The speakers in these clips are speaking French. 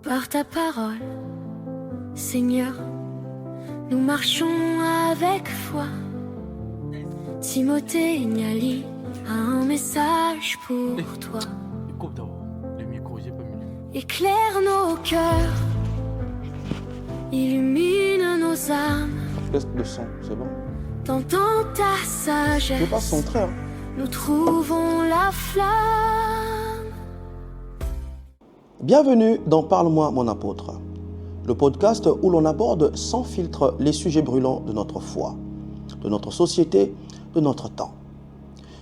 Par ta parole, Seigneur, nous marchons avec foi. Timothée Niali a un message pour toi. Coupe d'abord. Le micro, j'ai pas mis. Éclaire nos cœurs, illumine nos âmes. Test de son, c'est bon. Dans ta sagesse, Je veux pas centrer, hein. nous trouvons la flamme. Bienvenue dans Parle-moi mon apôtre, le podcast où l'on aborde sans filtre les sujets brûlants de notre foi, de notre société, de notre temps.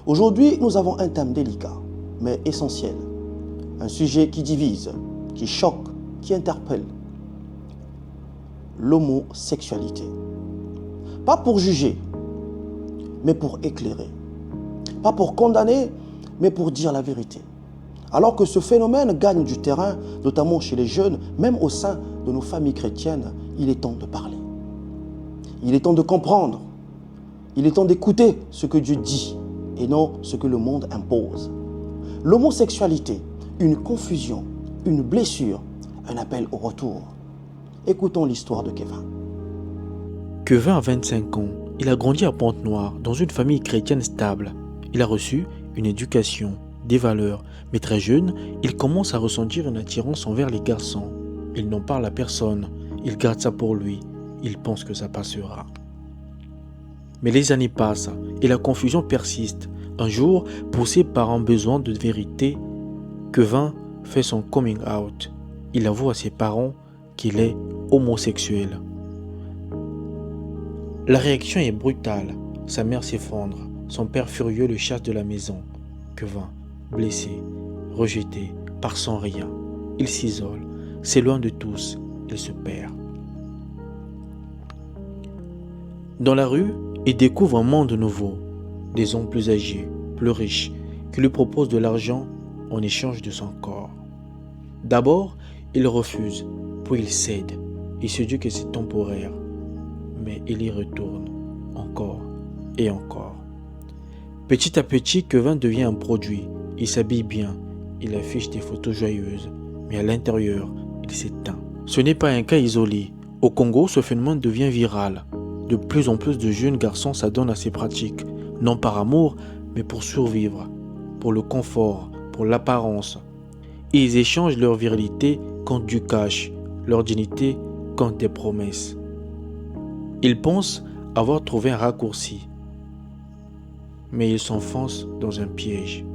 Aujourd'hui, nous avons un thème délicat, mais essentiel. Un sujet qui divise, qui choque, qui interpelle. L'homosexualité. Pas pour juger, mais pour éclairer. Pas pour condamner, mais pour dire la vérité. Alors que ce phénomène gagne du terrain, notamment chez les jeunes, même au sein de nos familles chrétiennes, il est temps de parler. Il est temps de comprendre. Il est temps d'écouter ce que Dieu dit et non ce que le monde impose. L'homosexualité, une confusion, une blessure, un appel au retour. Écoutons l'histoire de Kevin. Kevin a 25 ans. Il a grandi à Pointe-Noire, dans une famille chrétienne stable. Il a reçu une éducation, des valeurs, mais très jeune, il commence à ressentir une attirance envers les garçons. Il n'en parle à personne, il garde ça pour lui, il pense que ça passera. Mais les années passent et la confusion persiste. Un jour, poussé par un besoin de vérité, Kevin fait son coming out. Il avoue à ses parents qu'il est homosexuel. La réaction est brutale. Sa mère s'effondre. Son père furieux le chasse de la maison. Kevin, blessé, rejeté, par son rien. Il s'isole, s'éloigne de tous, il se perd. Dans la rue, il découvre un monde nouveau. Des hommes plus âgés, plus riches, qui lui proposent de l'argent en échange de son corps. D'abord, il refuse, puis il cède. Il se dit que c'est temporaire. Mais il y retourne, encore et encore. Petit à petit, Kevin devient un produit. Il s'habille bien, il affiche des photos joyeuses, mais à l'intérieur, il s'éteint. Ce n'est pas un cas isolé. Au Congo, ce phénomène devient viral. De plus en plus de jeunes garçons s'adonnent à ces pratiques, non par amour, mais pour survivre, pour le confort, pour l'apparence. Et ils échangent leur virilité contre du cash, leur dignité contre des promesses. Ils pensent avoir trouvé un raccourci, mais ils s'enfoncent dans un piège.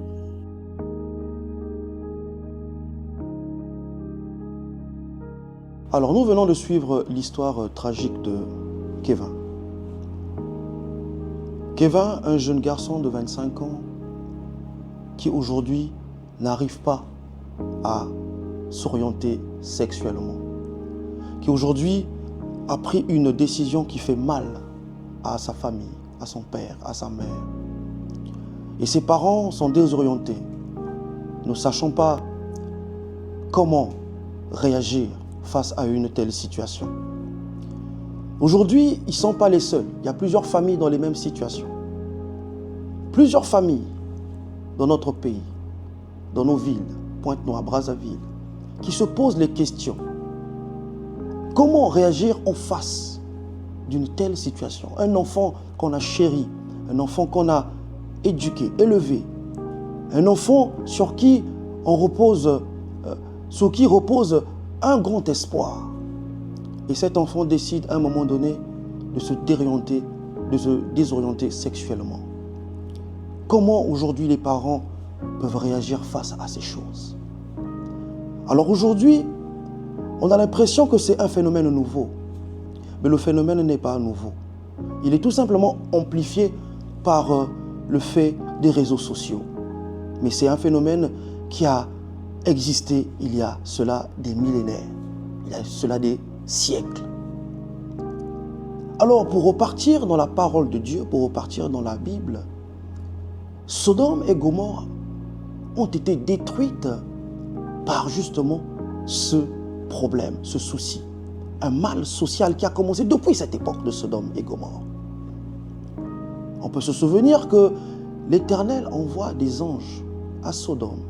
Alors nous venons de suivre l'histoire tragique de Kevin. Kevin, un jeune garçon de 25 ans qui aujourd'hui n'arrive pas à s'orienter sexuellement, qui aujourd'hui a pris une décision qui fait mal à sa famille, à son père, à sa mère. Et ses parents sont désorientés, ne sachant pas comment réagir face à une telle situation. Aujourd'hui, ils ne sont pas les seuls. Il y a plusieurs familles dans les mêmes situations. Plusieurs familles dans notre pays, dans nos villes, Pointe-Noire, Brazzaville, qui se posent les questions. Comment réagir en face d'une telle situation? Un enfant qu'on a chéri, un enfant qu'on a éduqué, élevé, un enfant sur qui repose un grand espoir. Et cet enfant décide à un moment donné de se désorienter sexuellement. Comment aujourd'hui les parents peuvent réagir face à ces choses? Alors aujourd'hui, on a l'impression que c'est un phénomène nouveau. Mais le phénomène n'est pas nouveau. Il est tout simplement amplifié par le fait des réseaux sociaux. Mais c'est un phénomène qui a existé il y a cela des millénaires, il y a cela des siècles. Alors pour repartir dans la parole de Dieu, pour repartir dans la Bible, Sodome et Gomorrhe ont été détruites par justement ce problème, ce souci. Un mal social qui a commencé depuis cette époque de Sodome et Gomorrhe. On peut se souvenir que l'Éternel envoie des anges à Sodome.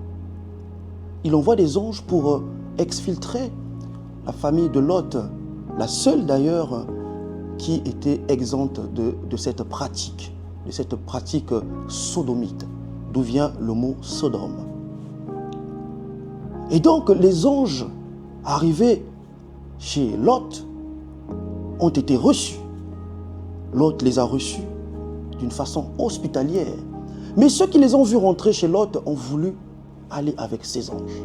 Il envoie des anges pour exfiltrer la famille de Lot, la seule d'ailleurs qui était exempte de cette pratique sodomite, d'où vient le mot Sodome. Et donc les anges arrivés chez Lot ont été reçus. Lot les a reçus d'une façon hospitalière. Mais ceux qui les ont vus rentrer chez Lot ont voulu aller avec ces anges,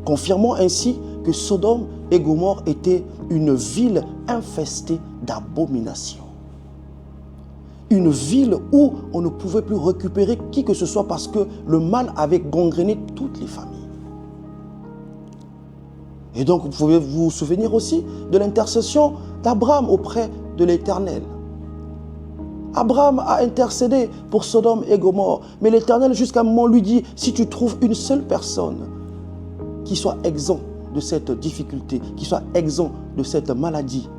confirmant ainsi que Sodome et Gomorrhe étaient une ville infestée d'abominations. Une ville où on ne pouvait plus récupérer qui que ce soit parce que le mal avait gangréné toutes les familles. Et donc vous pouvez vous souvenir aussi de l'intercession d'Abraham auprès de l'Éternel. Abraham a intercédé pour Sodome et Gomorrhe, mais l'Éternel jusqu'à un moment lui dit, si tu trouves une seule personne qui soit exempt de cette difficulté, qui soit exempt de cette maladie,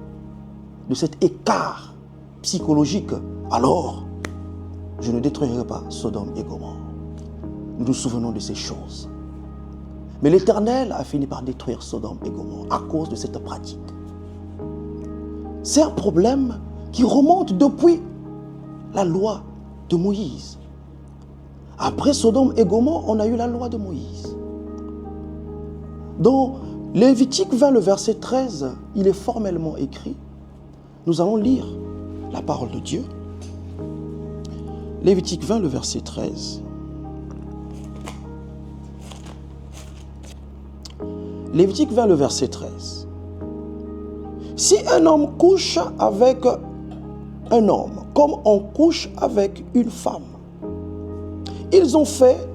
de cet écart psychologique, alors je ne détruirai pas Sodome et Gomorrhe. Nous nous souvenons de ces choses. Mais l'Éternel a fini par détruire Sodome et Gomorrhe à cause de cette pratique. C'est un problème qui remonte depuis la loi de Moïse. Après Sodome et Gomorrhe, on a eu la loi de Moïse. Dans Lévitique 20, le verset 13, il est formellement écrit. Nous allons lire la parole de Dieu. Lévitique 20, le verset 13. Lévitique 20, le verset 13. Si un homme couche avec un homme, comme on couche avec une femme, ils ont fait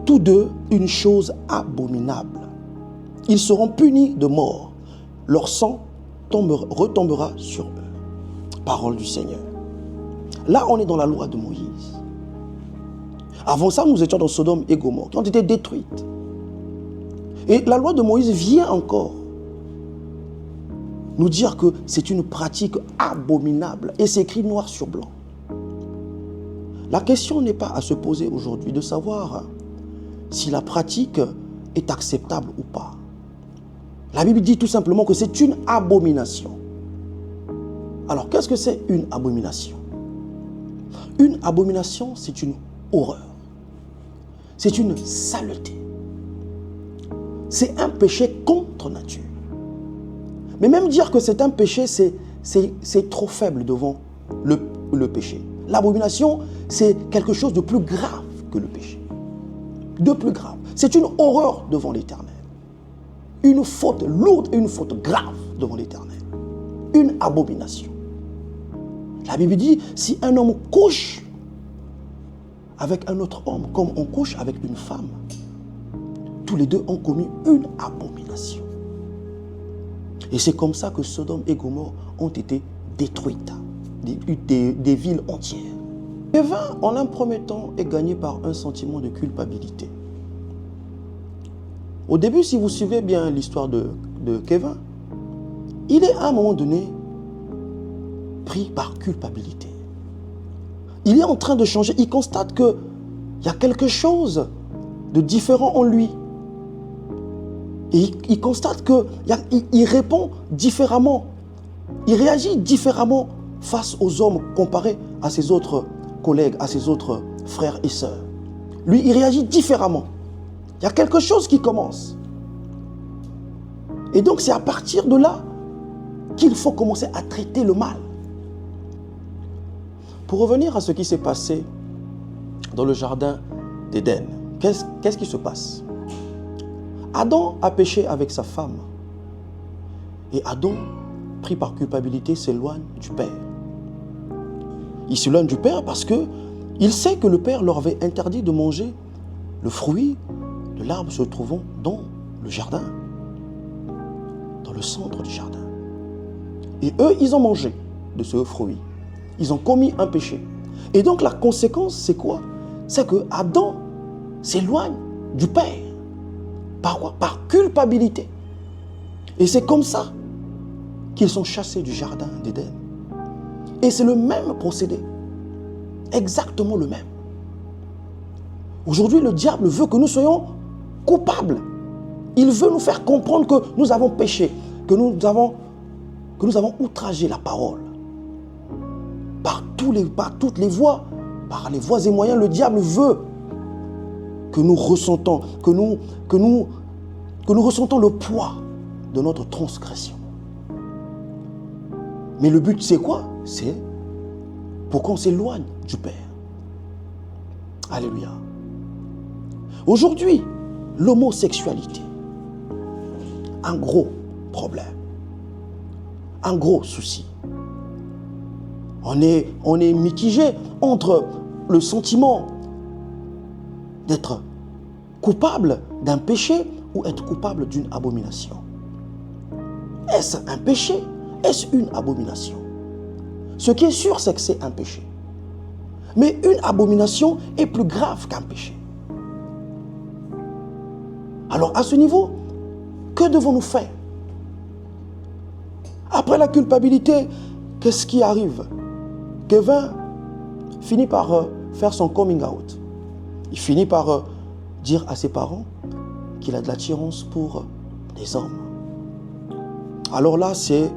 tous deux une chose abominable. Ils seront punis de mort. Leur sang retombera sur eux. Parole du Seigneur. Là, on est dans la loi de Moïse. Avant ça, nous étions dans Sodome et Gomorrhe, qui ont été détruites. Et la loi de Moïse vient encore nous dire que c'est une pratique abominable. Et c'est écrit noir sur blanc. La question n'est pas à se poser aujourd'hui de savoir si la pratique est acceptable ou pas. La Bible dit tout simplement que c'est une abomination. Alors, qu'est-ce que c'est une abomination? Une abomination, c'est une horreur. C'est une saleté. C'est un péché contre nature. Mais même dire que c'est un péché, c'est trop faible devant le péché. L'abomination, c'est quelque chose de plus grave que le péché. De plus grave. C'est une horreur devant l'Éternel. Une faute lourde et une faute grave devant l'Éternel. Une abomination. La Bible dit, si un homme couche avec un autre homme, comme on couche avec une femme, tous les deux ont commis une abomination. Et c'est comme ça que Sodome et Gomorrhe ont été détruites, des villes entières. Kevin, en un premier temps, est gagné par un sentiment de culpabilité. Au début, si vous suivez bien l'histoire de Kevin, il est à un moment donné pris par culpabilité. Il est en train de changer, il constate qu'il y a quelque chose de différent en lui. Et il constate qu'il répond différemment. Il réagit différemment face aux hommes comparé à ses autres collègues, à ses autres frères et sœurs. Lui, il réagit différemment. Il y a quelque chose qui commence. Et donc, c'est à partir de là qu'il faut commencer à traiter le mal. Pour revenir à ce qui s'est passé dans le jardin d'Éden, qu'est-ce qui se passe? Adam a péché avec sa femme. Et Adam, pris par culpabilité, s'éloigne du Père. Il s'éloigne du Père parce qu'il sait que le Père leur avait interdit de manger le fruit de l'arbre se trouvant dans le jardin, dans le centre du jardin. Et eux, ils ont mangé de ce fruit. Ils ont commis un péché. Et donc la conséquence, c'est quoi? C'est que Adam s'éloigne du Père. Par quoi? Par culpabilité. Et c'est comme ça qu'ils sont chassés du jardin d'Éden. Et c'est le même procédé. Exactement le même. Aujourd'hui, le diable veut que nous soyons coupables. Il veut nous faire comprendre que nous avons péché, que nous avons outragé la parole. Par toutes les voies, par les voies et moyens, le diable veut que nous ressentons, que nous ressentons le poids de notre transgression. Mais le but, c'est quoi? C'est pour qu'on s'éloigne du Père. Alléluia. Aujourd'hui, l'homosexualité, un gros problème, un gros souci. On est mitigé entre le sentiment d'être coupable d'un péché ou être coupable d'une abomination. Est-ce un péché? Est-ce une abomination? Ce qui est sûr, c'est que c'est un péché. Mais une abomination est plus grave qu'un péché. Alors à ce niveau, que devons-nous faire? Après la culpabilité, qu'est-ce qui arrive? Kevin finit par faire son coming out. Il finit par dire à ses parents qu'il a de l'attirance pour les hommes. Alors là, c'est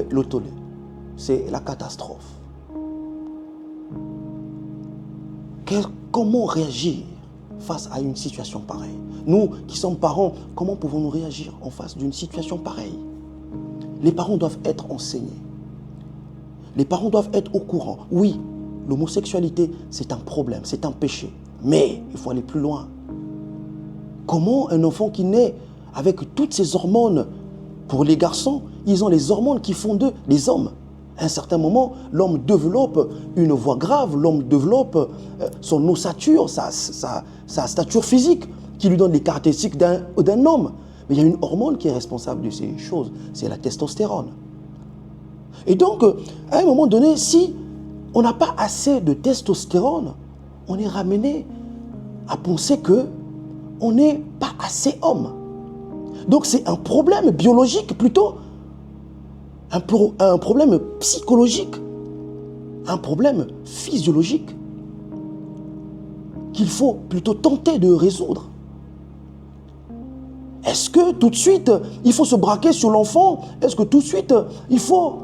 le tollé. C'est la catastrophe. Comment réagir face à une situation pareille? Nous qui sommes parents, comment pouvons-nous réagir en face d'une situation pareille? Les parents doivent être enseignés. Les parents doivent être au courant. Oui, l'homosexualité, c'est un problème, c'est un péché. Mais il faut aller plus loin. Comment un enfant qui naît avec toutes ces hormones, pour les garçons, ils ont les hormones qui font d'eux des hommes. À un certain moment, l'homme développe une voix grave, l'homme développe son ossature, sa stature physique, qui lui donne les caractéristiques d'un homme. Mais il y a une hormone qui est responsable de ces choses, c'est la testostérone. Et donc, à un moment donné, si on n'a pas assez de testostérone, on est ramené à penser qu'on n'est pas assez homme. Donc c'est un problème biologique plutôt, un problème psychologique, un problème physiologique qu'il faut plutôt tenter de résoudre. Est-ce que tout de suite, il faut se braquer sur l'enfant? Est-ce que tout de suite, il faut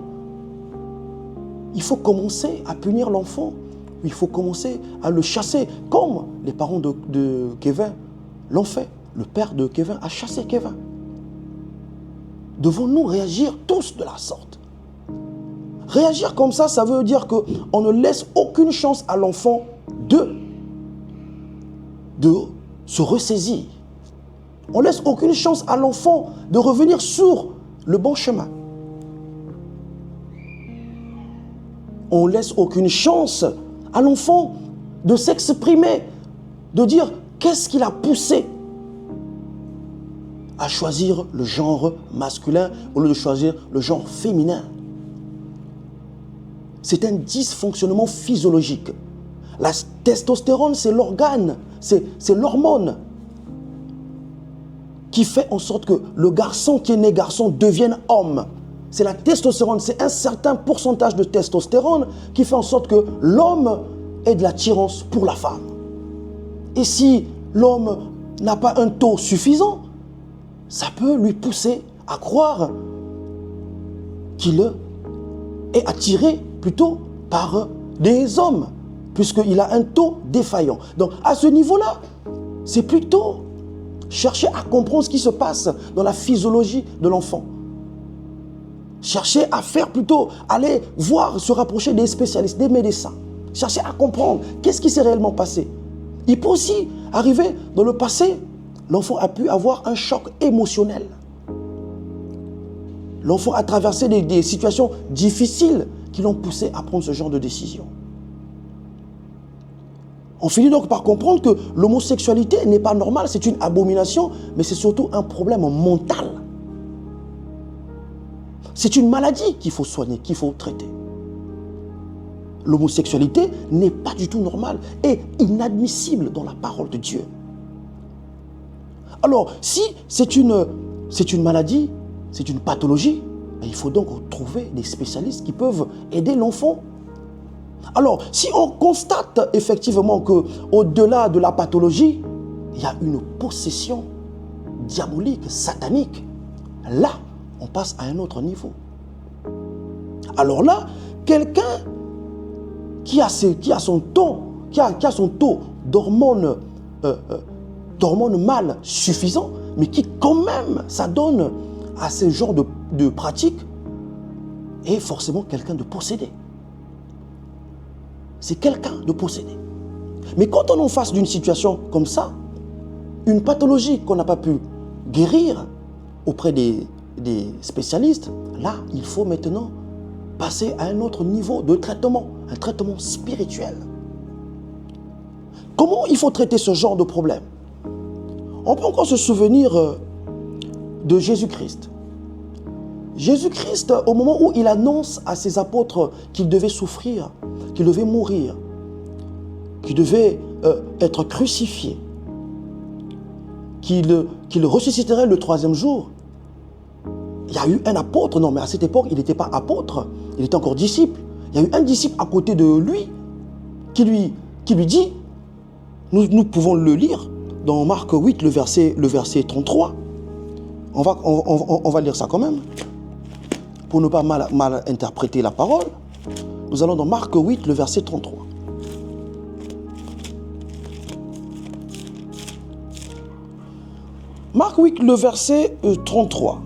commencer à punir l'enfant? Il faut commencer à le chasser, comme les parents de Kevin l'ont fait. Le père de Kevin a chassé Kevin. Devons-nous réagir tous de la sorte? Réagir comme ça, ça veut dire qu'on ne laisse aucune chance à l'enfant de se ressaisir. On ne laisse aucune chance à l'enfant de revenir sur le bon chemin. On ne laisse aucune chance à l'enfant de s'exprimer, de dire qu'est-ce qui l'a poussé à choisir le genre masculin au lieu de choisir le genre féminin. C'est un dysfonctionnement physiologique. La testostérone, c'est l'organe, c'est l'hormone qui fait en sorte que le garçon qui est né garçon devienne homme. C'est la testostérone, c'est un certain pourcentage de testostérone qui fait en sorte que l'homme ait de l'attirance pour la femme. Et si l'homme n'a pas un taux suffisant, ça peut lui pousser à croire qu'il est attiré plutôt par des hommes, puisqu'il a un taux défaillant. Donc à ce niveau-là, c'est plutôt chercher à comprendre ce qui se passe dans la physiologie de l'enfant. Chercher à faire plutôt, aller voir, se rapprocher des spécialistes, des médecins. Chercher à comprendre qu'est-ce qui s'est réellement passé. Il peut aussi arriver dans le passé, l'enfant a pu avoir un choc émotionnel. L'enfant a traversé des situations difficiles qui l'ont poussé à prendre ce genre de décision. On finit donc par comprendre que l'homosexualité n'est pas normale, c'est une abomination, mais c'est surtout un problème mental. C'est une maladie qu'il faut soigner, qu'il faut traiter. L'homosexualité n'est pas du tout normale et inadmissible dans la parole de Dieu. Alors, si c'est une maladie, c'est une pathologie, il faut donc trouver des spécialistes qui peuvent aider l'enfant. Alors, si on constate effectivement qu'au-delà de la pathologie, il y a une possession diabolique, satanique. Là, on passe à un autre niveau. Alors là, quelqu'un qui a son taux d'hormones mâles suffisant, mais qui quand même s'adonne à ce genre de pratique, est forcément quelqu'un de possédé. C'est quelqu'un de possédé. Mais quand on est en face d'une situation comme ça, une pathologie qu'on n'a pas pu guérir auprès des spécialistes, là, il faut maintenant passer à un autre niveau de traitement, un traitement spirituel. Comment il faut traiter ce genre de problème? On peut encore se souvenir de Jésus-Christ. Jésus-Christ, au moment où il annonce à ses apôtres qu'il devait souffrir, qu'il devait mourir, qu'il devait être crucifié, qu'il ressusciterait le 3e jour, il y a eu un apôtre, non mais à cette époque il n'était pas apôtre, il était encore disciple. Il y a eu un disciple à côté de lui qui lui dit, nous pouvons le lire dans Marc 8, le verset 33. On va lire ça quand même, pour ne pas mal interpréter la parole. Nous allons dans Marc 8, le verset 33. Marc 8, le verset 33.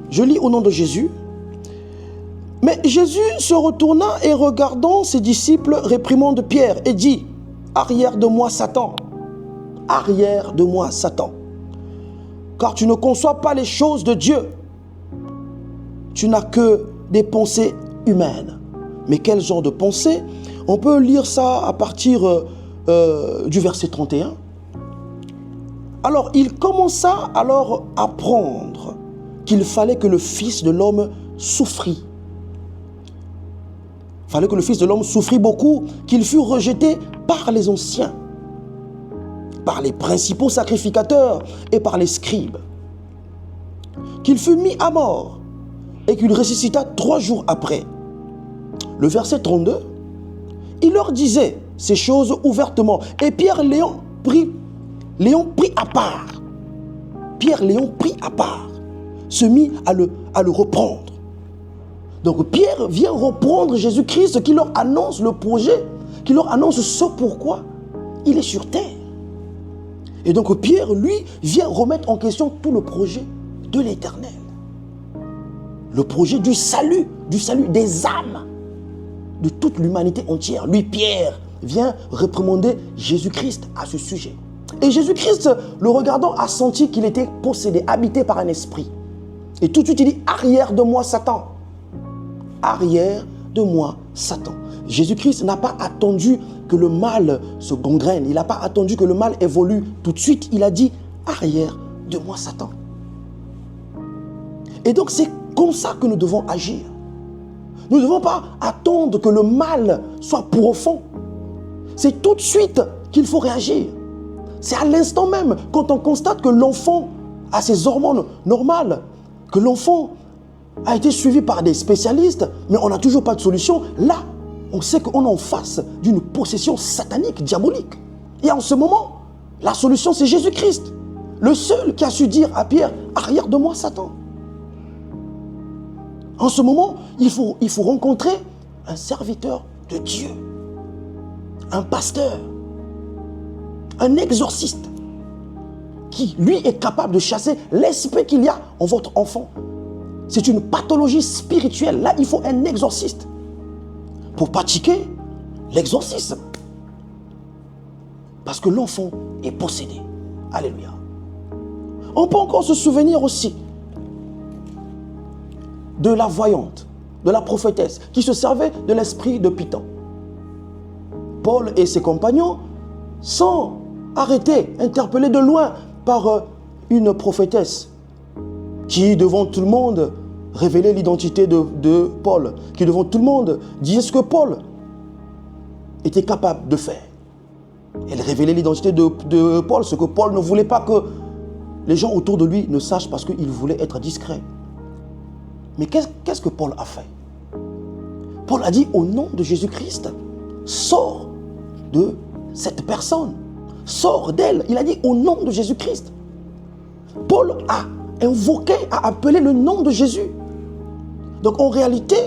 Je lis au nom de Jésus. Mais Jésus se retourna et regardant ses disciples, réprimande Pierre et dit, « Arrière de moi, Satan, arrière de moi, Satan, car tu ne conçois pas les choses de Dieu. Tu n'as que des pensées humaines. » Mais quel genre de pensées? On peut lire ça à partir du verset 31. Alors, il commença alors à apprendre qu'il fallait que le Fils de l'homme souffrit. Il fallait que le Fils de l'homme souffrit beaucoup, qu'il fût rejeté par les anciens, par les principaux sacrificateurs et par les scribes, qu'il fût mis à mort et qu'il ressuscita 3 jours après. Le verset 32, il leur disait ces choses ouvertement. Et Pierre Léon prit à part. Pierre Léon prit à part, se mit à le reprendre. Donc Pierre vient reprendre Jésus-Christ qui leur annonce le projet, qui leur annonce ce pourquoi il est sur terre. Et donc Pierre, lui, vient remettre en question tout le projet de l'Éternel. Le projet du salut des âmes, de toute l'humanité entière. Lui, Pierre, vient réprimander Jésus-Christ à ce sujet. Et Jésus-Christ, le regardant, a senti qu'il était possédé, habité par un esprit. Et tout de suite, il dit, « Arrière de moi, Satan !» Arrière de moi, Satan. Jésus-Christ n'a pas attendu que le mal se gangrène. Il n'a pas attendu que le mal évolue. Tout de suite, il a dit, « Arrière de moi, Satan !» Et donc, c'est comme ça que nous devons agir. Nous ne devons pas attendre que le mal soit profond. C'est tout de suite qu'il faut réagir. C'est à l'instant même, quand on constate que l'enfant a ses hormones normales, que l'enfant a été suivi par des spécialistes, mais on n'a toujours pas de solution, là, on sait qu'on est en face d'une possession satanique, diabolique. Et en ce moment, la solution, c'est Jésus-Christ, le seul qui a su dire à Pierre, « Arrière de moi, Satan !» En ce moment, il faut rencontrer un serviteur de Dieu, un pasteur, un exorciste, qui, lui, est capable de chasser l'esprit qu'il y a en votre enfant. C'est une pathologie spirituelle. Là, il faut un exorciste pour pratiquer l'exorcisme. Parce que l'enfant est possédé. Alléluia. On peut encore se souvenir aussi de la voyante, de la prophétesse, qui se servait de l'esprit de Python. Paul et ses compagnons sont arrêtés, interpellés de loin par une prophétesse qui, devant tout le monde, révélait l'identité de Paul, qui, devant tout le monde, disait ce que Paul était capable de faire. Elle révélait l'identité de Paul, ce que Paul ne voulait pas que les gens autour de lui ne sachent parce qu'il voulait être discret. Mais qu'est-ce que Paul a fait? Paul a dit, au nom de Jésus-Christ, sors de cette personne, sors d'elle. Il a dit au nom de Jésus-Christ. Paul a invoqué, a appelé le nom de Jésus. Donc en réalité,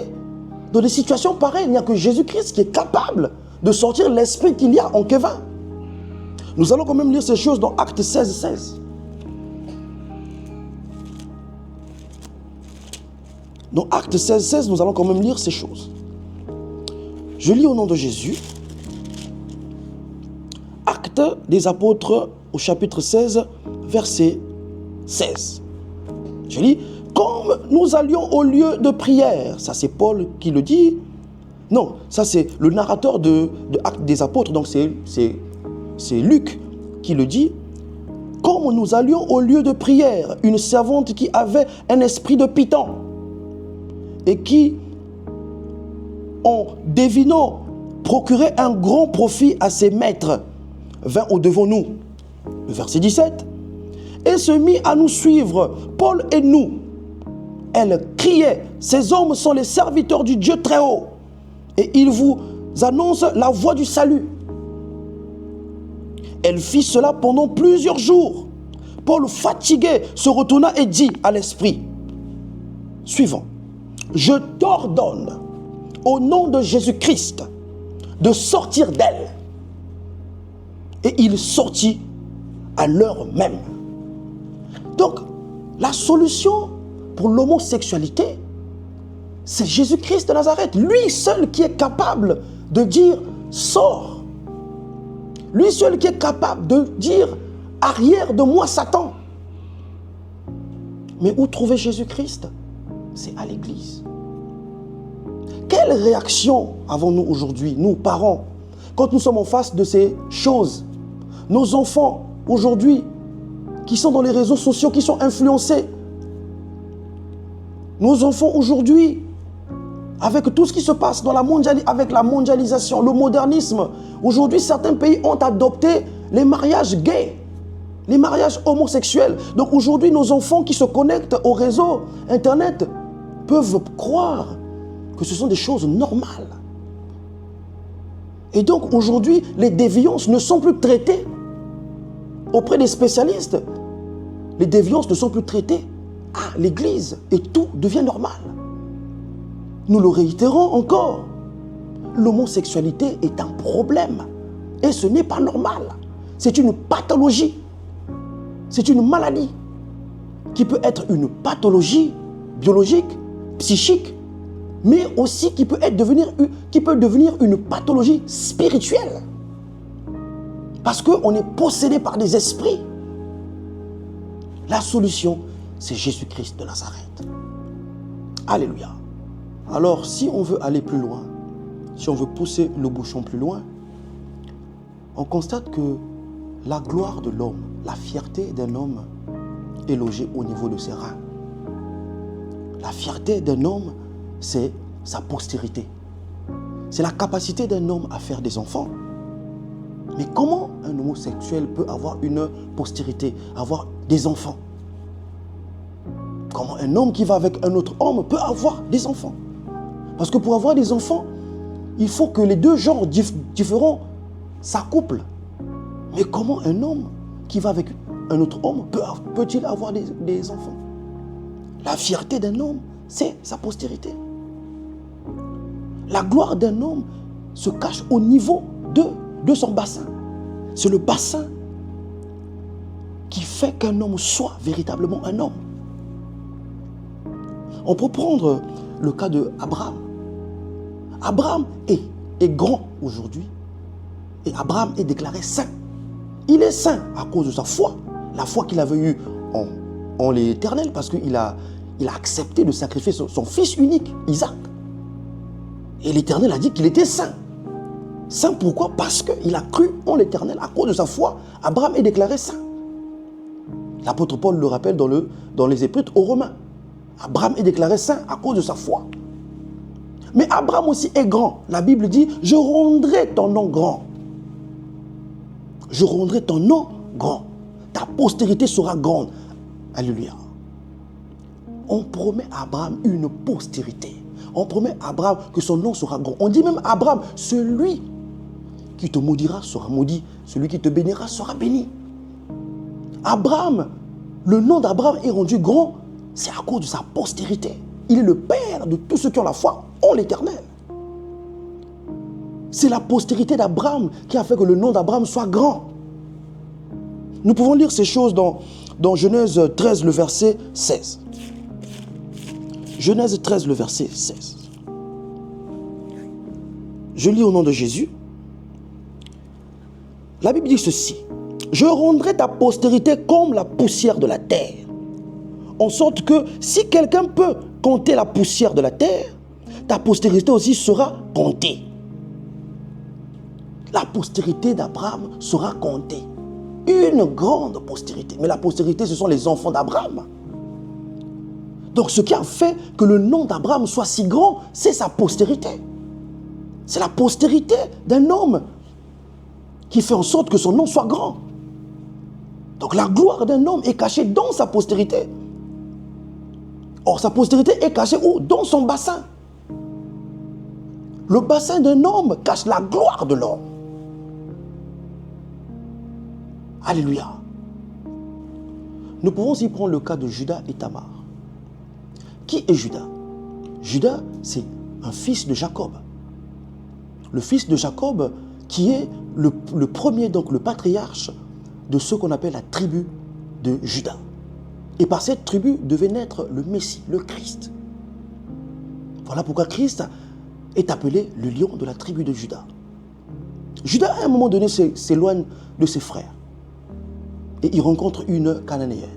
dans des situations pareilles, il n'y a que Jésus-Christ qui est capable de sortir l'esprit qu'il y a en Kevin. Nous allons quand même lire ces choses dans Actes 16, 16. Dans Actes 16, 16, nous allons quand même lire ces choses. Je lis au nom de Jésus. Actes des apôtres au chapitre 16, verset 16. Je lis, comme nous allions au lieu de prière, ça c'est Paul qui le dit. Non, ça c'est le narrateur de Actes des apôtres, donc c'est Luc qui le dit. Comme nous allions au lieu de prière, une servante qui avait un esprit de python et qui, en devinant, procurait un grand profit à ses maîtres, vint au-devant nous. Le verset 17. Et se mit à nous suivre, Paul et nous. Elle criait, ces hommes sont les serviteurs du Dieu très haut, et ils vous annoncent la voie du salut. Elle fit cela pendant plusieurs jours. Paul, fatigué, se retourna et dit à l'esprit suivant, je t'ordonne, au nom de Jésus-Christ, de sortir d'elle. Et il sortit à l'heure même. Donc, la solution pour l'homosexualité, c'est Jésus-Christ de Nazareth. Lui seul qui est capable de dire « sors ». Lui seul qui est capable de dire « arrière de moi, Satan ». Mais où trouver Jésus-Christ? C'est à l'église. Quelle réaction avons-nous aujourd'hui, nous, parents, quand nous sommes en face de ces choses? Nos enfants, aujourd'hui, qui sont dans les réseaux sociaux, qui sont influencés. Nos enfants, aujourd'hui, avec tout ce qui se passe dans avec la mondialisation, le modernisme, aujourd'hui, certains pays ont adopté les mariages gays, les mariages homosexuels. Donc aujourd'hui, nos enfants qui se connectent au réseau Internet peuvent croire que ce sont des choses normales. Et donc aujourd'hui, les déviances ne sont plus traitées auprès des spécialistes. Les déviances ne sont plus traitées à l'église et tout devient normal. Nous le réitérons encore. L'homosexualité est un problème et ce n'est pas normal. C'est une pathologie. C'est une maladie qui peut être une pathologie biologique, psychique, mais aussi qui peut devenir une pathologie spirituelle. Parce qu'on est possédé par des esprits. La solution, c'est Jésus-Christ de Nazareth. Alléluia. Alors, si on veut aller plus loin, si on veut pousser le bouchon plus loin, on constate que la gloire de l'homme, la fierté d'un homme est logée au niveau de ses reins. La fierté d'un homme, c'est sa postérité. C'est la capacité d'un homme à faire des enfants. Mais comment un homosexuel peut avoir une postérité, avoir des enfants? Comment un homme qui va avec un autre homme peut avoir des enfants? Parce que pour avoir des enfants, il faut que les deux genres différents s'accouplent. Mais comment un homme qui va avec un autre homme peut-il avoir des enfants? La fierté d'un homme, c'est sa postérité. La gloire d'un homme se cache au niveau de son bassin. C'est le bassin qui fait qu'un homme soit véritablement un homme. On peut prendre le cas d'Abraham. Abraham est grand aujourd'hui et Abraham est déclaré saint. Il est saint à cause de sa foi, la foi qu'il avait eue en l'Éternel, parce qu'il a accepté de sacrifier son fils unique, Isaac. Et l'Éternel a dit qu'il était saint. Saint pourquoi? Parce qu'il a cru en l'Éternel. À cause de sa foi, Abraham est déclaré saint. L'apôtre Paul le rappelle dans les Épîtres aux Romains. Abraham est déclaré saint à cause de sa foi. Mais Abraham aussi est grand. La Bible dit, je rendrai ton nom grand. Je rendrai ton nom grand. Ta postérité sera grande. Alléluia. On promet à Abraham une postérité. On promet à Abraham que son nom sera grand. On dit même à Abraham, celui qui te maudira sera maudit, celui qui te bénira sera béni. Abraham, le nom d'Abraham est rendu grand, c'est à cause de sa postérité. Il est le père de tous ceux qui ont la foi en l'Éternel. C'est la postérité d'Abraham qui a fait que le nom d'Abraham soit grand. Nous pouvons lire ces choses dans Genèse 13, le verset 16. Genèse 13, le verset 16. Je lis au nom de Jésus. La Bible dit ceci. Je rendrai ta postérité comme la poussière de la terre. En sorte que si quelqu'un peut compter la poussière de la terre, ta postérité aussi sera comptée. La postérité d'Abraham sera comptée. Une grande postérité. Mais la postérité, ce sont les enfants d'Abraham. Donc ce qui a fait que le nom d'Abraham soit si grand, c'est sa postérité. C'est la postérité d'un homme qui fait en sorte que son nom soit grand. Donc la gloire d'un homme est cachée dans sa postérité. Or sa postérité est cachée où? Dans son bassin. Le bassin d'un homme cache la gloire de l'homme. Alléluia. Nous pouvons aussi prendre le cas de Judas et Tamar. Qui est Judas? Judas, c'est un fils de Jacob. Le fils de Jacob qui est le premier, donc le patriarche de ce qu'on appelle la tribu de Judas. Et par cette tribu devait naître le Messie, le Christ. Voilà pourquoi Christ est appelé le lion de la tribu de Judas. Judas, à un moment donné, s'éloigne de ses frères. Et il rencontre une Cananéenne.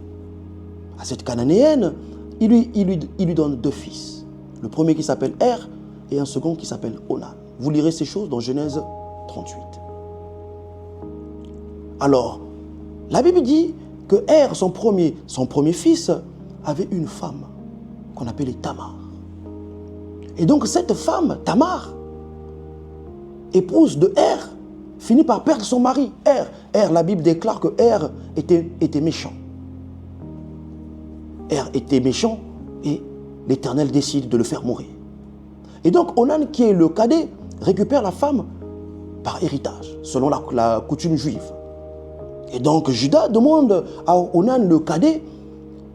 À cette Cananéenne, il lui donne deux fils. Le premier qui s'appelle Er et un second qui s'appelle Onan. Vous lirez ces choses dans Genèse 38. Alors, la Bible dit que Er, son premier fils, avait une femme qu'on appelait Tamar. Et donc cette femme, Tamar, épouse de Er, finit par perdre son mari. Er, la Bible déclare que Er était méchant. Er était méchant et l'Éternel décide de le faire mourir. Et donc Onan, qui est le cadet, récupère la femme par héritage, selon la coutume juive. Et donc Judas demande à Onan, le cadet,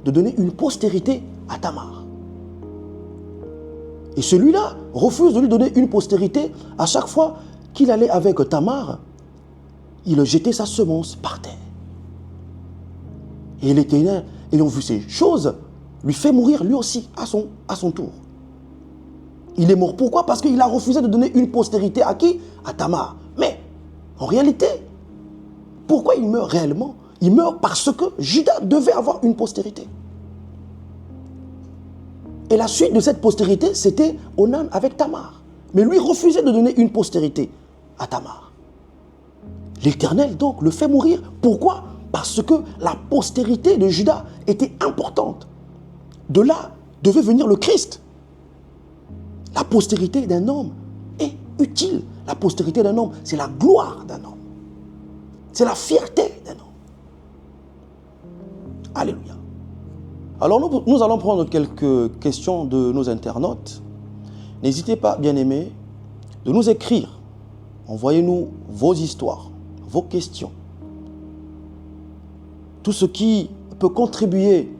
de donner une postérité à Tamar. Et celui-là refuse de lui donner une postérité. À chaque fois qu'il allait avec Tamar, il jetait sa semence par terre. Et l'Éternel, ayant vu ces choses, lui fait mourir lui aussi à son tour. Il est mort. Pourquoi? Parce qu'il a refusé de donner une postérité à qui? À Tamar. Mais en réalité, pourquoi il meurt réellement? Il meurt parce que Judas devait avoir une postérité. Et la suite de cette postérité, c'était Onan avec Tamar. Mais lui refusait de donner une postérité à Tamar. L'Éternel donc le fait mourir. Pourquoi? Parce que la postérité de Judas était importante. De là devait venir le Christ. La postérité d'un homme est utile. La postérité d'un homme, c'est la gloire d'un homme. C'est la fierté d'un homme. Alléluia. Alors nous allons prendre quelques questions de nos internautes. N'hésitez pas, bien-aimés, de nous écrire. Envoyez-nous vos histoires, vos questions. Tout ce qui peut contribuer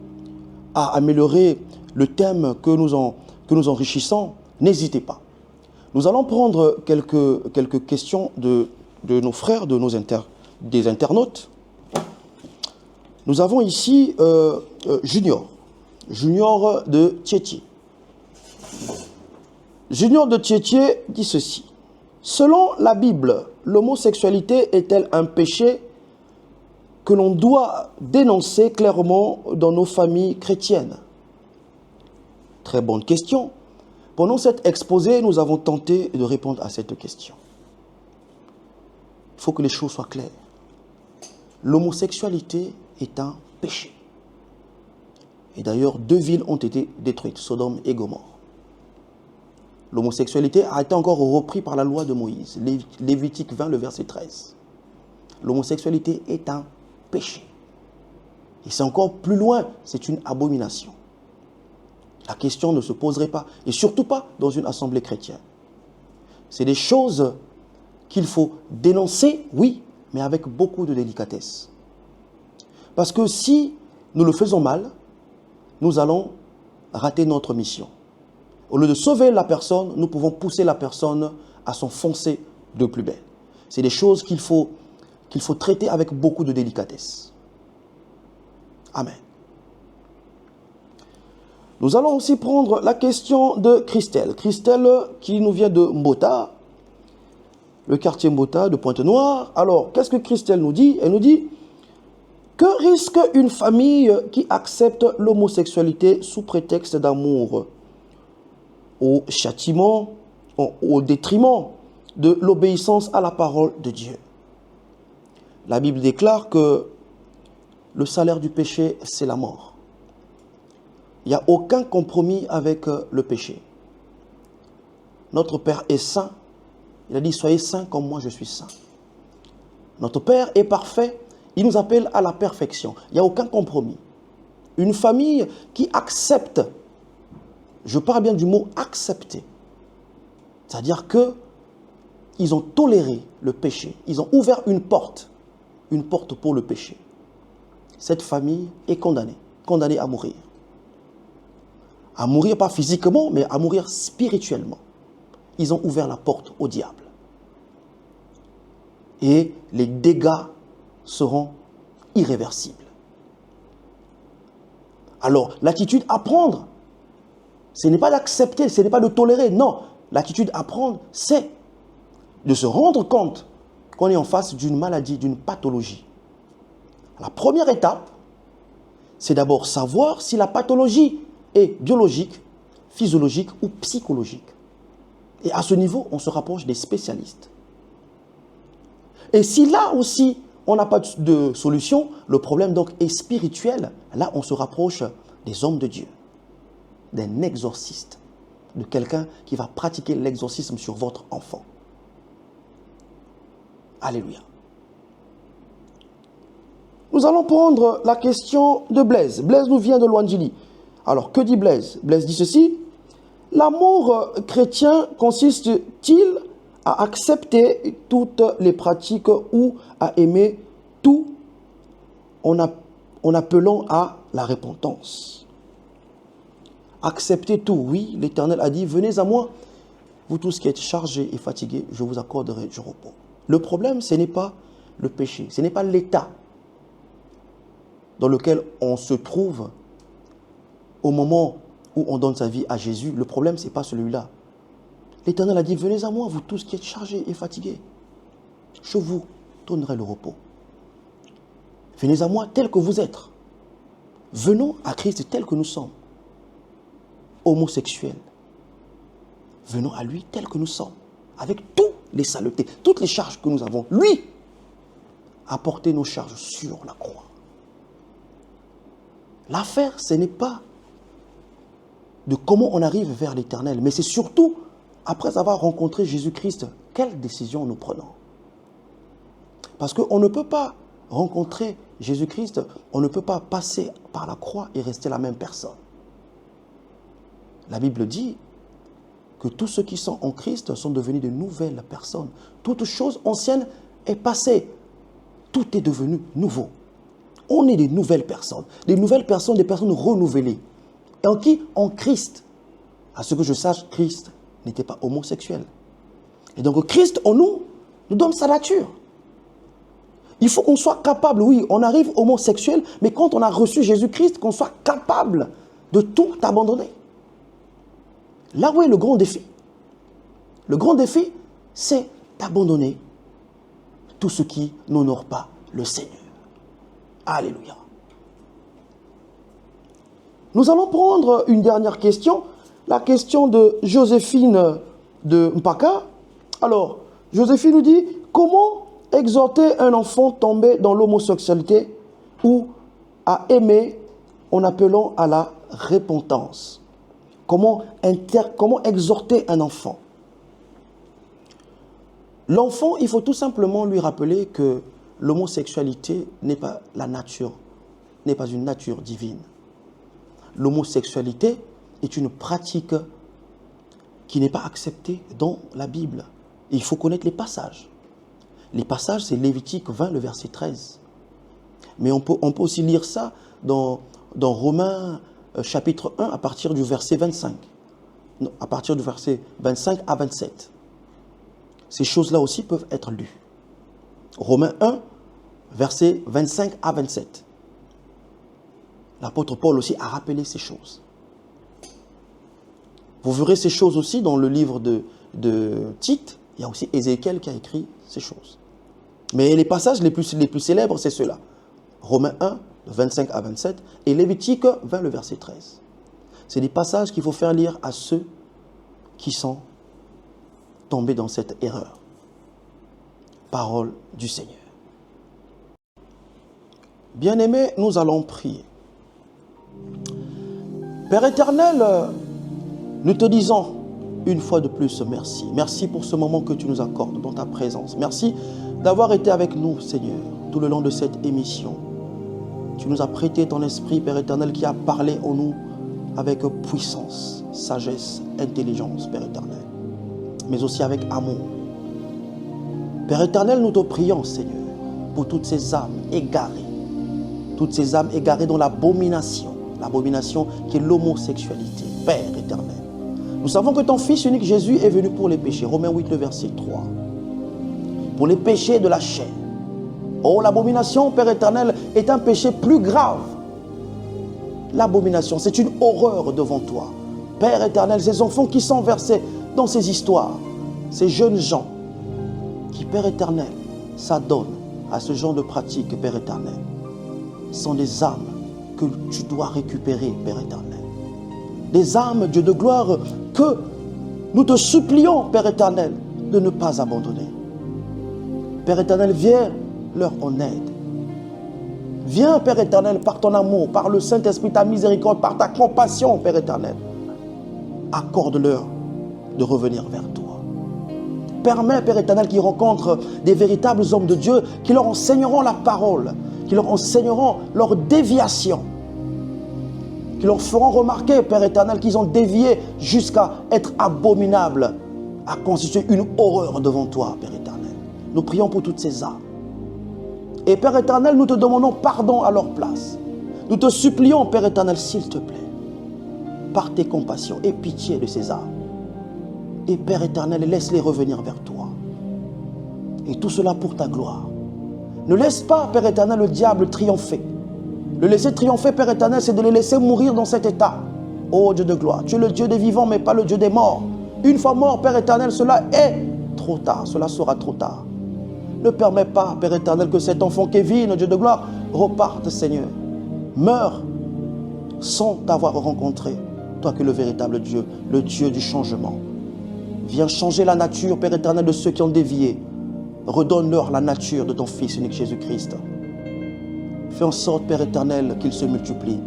à améliorer le thème que nous enrichissons, n'hésitez pas. Nous allons prendre quelques questions de nos frères, des internautes. Nous avons ici Junior de Tiettier. Junior de Tiettier dit ceci. Selon la Bible, l'homosexualité est-elle un péché que l'on doit dénoncer clairement dans nos familles chrétiennes? Très bonne question. Pendant cet exposé, nous avons tenté de répondre à cette question. Il faut que les choses soient claires. L'homosexualité est un péché. Et d'ailleurs, 2 villes ont été détruites, Sodome et Gomorrhe. L'homosexualité a été encore repris par la loi de Moïse, Lévitique 20, le verset 13. L'homosexualité est un péché. Et c'est encore plus loin, c'est une abomination. La question ne se poserait pas, et surtout pas dans une assemblée chrétienne. C'est des choses qu'il faut dénoncer, oui, mais avec beaucoup de délicatesse. Parce que si nous le faisons mal, nous allons rater notre mission. Au lieu de sauver la personne, nous pouvons pousser la personne à s'enfoncer de plus belle. C'est des choses qu'il faut traiter avec beaucoup de délicatesse. Amen. Nous allons aussi prendre la question de Christelle. Christelle qui nous vient de Mbota, le quartier Mbota de Pointe-Noire. Alors, qu'est-ce que Christelle nous dit? Elle nous dit: que risque une famille qui accepte l'homosexualité sous prétexte d'amour, au châtiment, au détriment de l'obéissance à la parole de Dieu? La Bible déclare que le salaire du péché, c'est la mort. Il n'y a aucun compromis avec le péché. Notre Père est saint. Il a dit: soyez saints comme moi je suis saint. Notre Père est parfait. Il nous appelle à la perfection. Il n'y a aucun compromis. Une famille qui accepte, je parle bien du mot accepter, c'est-à-dire que ils ont toléré le péché. Ils ont ouvert une porte pour le péché. Cette famille est condamnée à mourir. À mourir pas physiquement, mais à mourir spirituellement. Ils ont ouvert la porte au diable. Et les dégâts seront irréversibles. Alors, l'attitude à prendre, ce n'est pas d'accepter, ce n'est pas de tolérer. Non, l'attitude à prendre, c'est de se rendre compte qu'on est en face d'une maladie, d'une pathologie. La première étape, c'est d'abord savoir si la pathologie est biologique, physiologique ou psychologique. Et à ce niveau, on se rapproche des spécialistes. Et si là aussi, on n'a pas de solution, le problème donc est spirituel, là on se rapproche des hommes de Dieu, d'un exorciste, de quelqu'un qui va pratiquer l'exorcisme sur votre enfant. Alléluia. Nous allons prendre la question de Blaise. Blaise nous vient de Loandjili. Alors, que dit Blaise? Blaise dit ceci: l'amour chrétien consiste-t-il à accepter toutes les pratiques ou à aimer tout en appelant à la repentance? Accepter tout, oui, l'Éternel a dit: venez à moi, vous tous qui êtes chargés et fatigués, je vous accorderai du repos. Le problème, ce n'est pas le péché, ce n'est pas l'état dans lequel on se trouve au moment où on donne sa vie à Jésus. Le problème, ce n'est pas celui-là. L'Éternel a dit: venez à moi, vous tous qui êtes chargés et fatigués, je vous donnerai le repos. Venez à moi tel que vous êtes. Venons à Christ tel que nous sommes. Homosexuels, venons à lui tel que nous sommes, avec toutes les saletés, toutes les charges que nous avons. Lui a porté nos charges sur la croix. L'affaire, ce n'est pas de comment on arrive vers l'Éternel, mais c'est surtout, après avoir rencontré Jésus-Christ, quelle décision nous prenons. Parce qu'on ne peut pas rencontrer Jésus-Christ, on ne peut pas passer par la croix et rester la même personne. La Bible dit que tous ceux qui sont en Christ sont devenus de nouvelles personnes. Toute chose ancienne est passée. Tout est devenu nouveau. On est des nouvelles personnes, des personnes renouvelées. Et en qui? En Christ. À ce que je sache, Christ n'était pas homosexuel. Et donc Christ en nous donne sa nature. Il faut qu'on soit capable, oui, on arrive homosexuel, mais quand on a reçu Jésus-Christ, qu'on soit capable de tout abandonner. Là où est le grand défi? Le grand défi, c'est d'abandonner tout ce qui n'honore pas le Seigneur. Alléluia. Nous allons prendre une dernière question, la question de Joséphine de Mpaka. Alors, Joséphine nous dit: comment exhorter un enfant tombé dans l'homosexualité ou à aimer en appelant à la repentance? Comment exhorter un enfant? L'enfant, il faut tout simplement lui rappeler que l'homosexualité n'est pas la nature, n'est pas une nature divine. L'homosexualité est une pratique qui n'est pas acceptée dans la Bible. Et il faut connaître les passages. Les passages, c'est Lévitique 20, le verset 13. Mais on peut aussi lire ça dans Romains chapitre 1 à partir du verset 25. Non, à partir du verset 25 à 27. Ces choses-là aussi peuvent être lues. Romains 1, verset 25 à 27. L'apôtre Paul aussi a rappelé ces choses. Vous verrez ces choses aussi dans le livre de Tite. Il y a aussi Ézéchiel qui a écrit ces choses. Mais les passages les plus célèbres, c'est ceux-là. Romains 1, de 25 à 27, et Lévitique 20, le verset 13. C'est des passages qu'il faut faire lire à ceux qui sont tombés dans cette erreur. Parole du Seigneur. Bien-aimés, nous allons prier. Père éternel, nous te disons une fois de plus merci. Merci pour ce moment que tu nous accordes dans ta présence. Merci d'avoir été avec nous, Seigneur, tout le long de cette émission. Tu nous as prêté ton esprit, Père éternel, qui a parlé en nous avec puissance, sagesse, intelligence, Père éternel, mais aussi avec amour. Père éternel, nous te prions, Seigneur, pour toutes ces âmes égarées dans l'abomination qui est l'homosexualité, Père éternel. Nous savons que ton Fils unique Jésus est venu pour les péchés, Romains 8, le verset 3, pour les péchés de la chair. Oh, l'abomination, Père éternel, est un péché plus grave. L'abomination, c'est une horreur devant toi. Père éternel, ces enfants qui sont versés dans ces histoires, ces jeunes gens qui, Père éternel, s'adonnent à ce genre de pratique, Père éternel, sont des âmes que tu dois récupérer, Père éternel. Des âmes, Dieu de gloire, que nous te supplions, Père éternel, de ne pas abandonner. Père éternel, viens leur en aide. Viens, Père éternel, par ton amour, par le Saint-Esprit, ta miséricorde, par ta compassion, Père éternel. Accorde-leur de revenir vers toi. Permets, Père éternel, qu'ils rencontrent des véritables hommes de Dieu qui leur enseigneront la parole, qui leur enseigneront leur déviation, qui leur feront remarquer, Père éternel, qu'ils ont dévié jusqu'à être abominables, à constituer une horreur devant toi, Père éternel. Nous prions pour toutes ces âmes. Et Père éternel, nous te demandons pardon à leur place. Nous te supplions, Père éternel, s'il te plaît, par tes compassions, aie pitié de ces âmes. Et Père éternel, laisse-les revenir vers toi. Et tout cela pour ta gloire. Ne laisse pas, Père éternel, le diable triompher. Le laisser triompher, Père éternel, c'est de les laisser mourir dans cet état. Oh Dieu de gloire, tu es le Dieu des vivants, mais pas le Dieu des morts. Une fois mort, Père éternel, cela est trop tard. Cela sera trop tard. Ne permets pas, Père éternel, que cet enfant Kevin, Dieu de gloire, reparte, Seigneur. Meure sans t'avoir rencontré, toi qui es le véritable Dieu, le Dieu du changement. Viens changer la nature, Père éternel, de ceux qui ont dévié. Redonne-leur la nature de ton Fils unique Jésus-Christ. Fais en sorte, Père éternel, qu'ils se multiplient.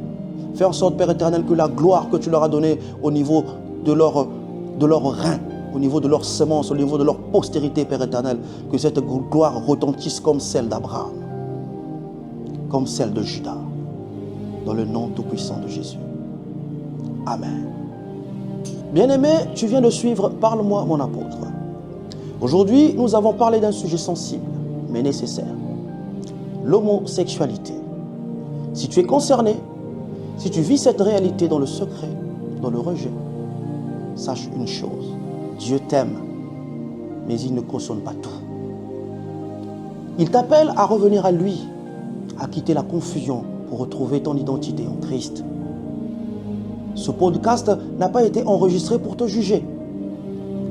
Fais en sorte, Père éternel, que la gloire que tu leur as donnée au niveau de leur rein, au niveau de leur semence, au niveau de leur postérité, Père éternel, que cette gloire retentisse comme celle d'Abraham, comme celle de Judas, dans le nom tout-puissant de Jésus. Amen. Bien-aimé, tu viens de suivre Parle-moi, mon apôtre. Aujourd'hui, nous avons parlé d'un sujet sensible, mais nécessaire. L'homosexualité. Si tu es concerné, si tu vis cette réalité dans le secret, dans le rejet, sache une chose. Dieu t'aime, mais il ne cautionne pas tout. Il t'appelle à revenir à lui, à quitter la confusion pour retrouver ton identité en Christ. Ce podcast n'a pas été enregistré pour te juger,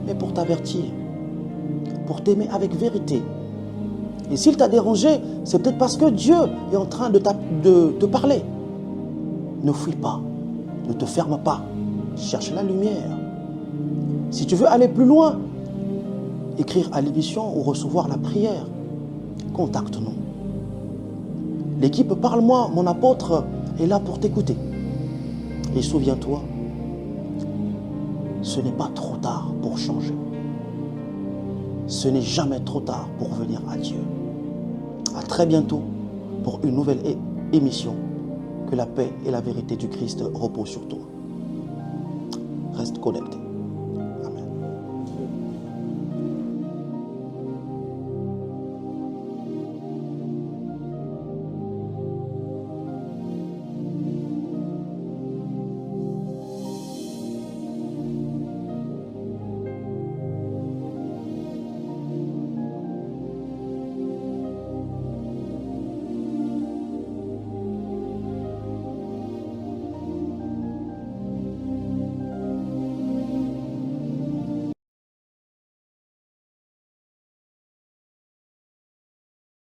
mais pour t'avertir, pour t'aimer avec vérité. Et s'il t'a dérangé, c'est peut-être parce que Dieu est en train de te parler. Ne fuis pas, ne te ferme pas, cherche la lumière. Si tu veux aller plus loin, écrire à l'émission ou recevoir la prière, contacte-nous. L'équipe Parle-moi, mon apôtre, est là pour t'écouter. Et souviens-toi, ce n'est pas trop tard pour changer. Ce n'est jamais trop tard pour venir à Dieu. À très bientôt pour une nouvelle émission. Que la paix et la vérité du Christ reposent sur toi. Reste connecté.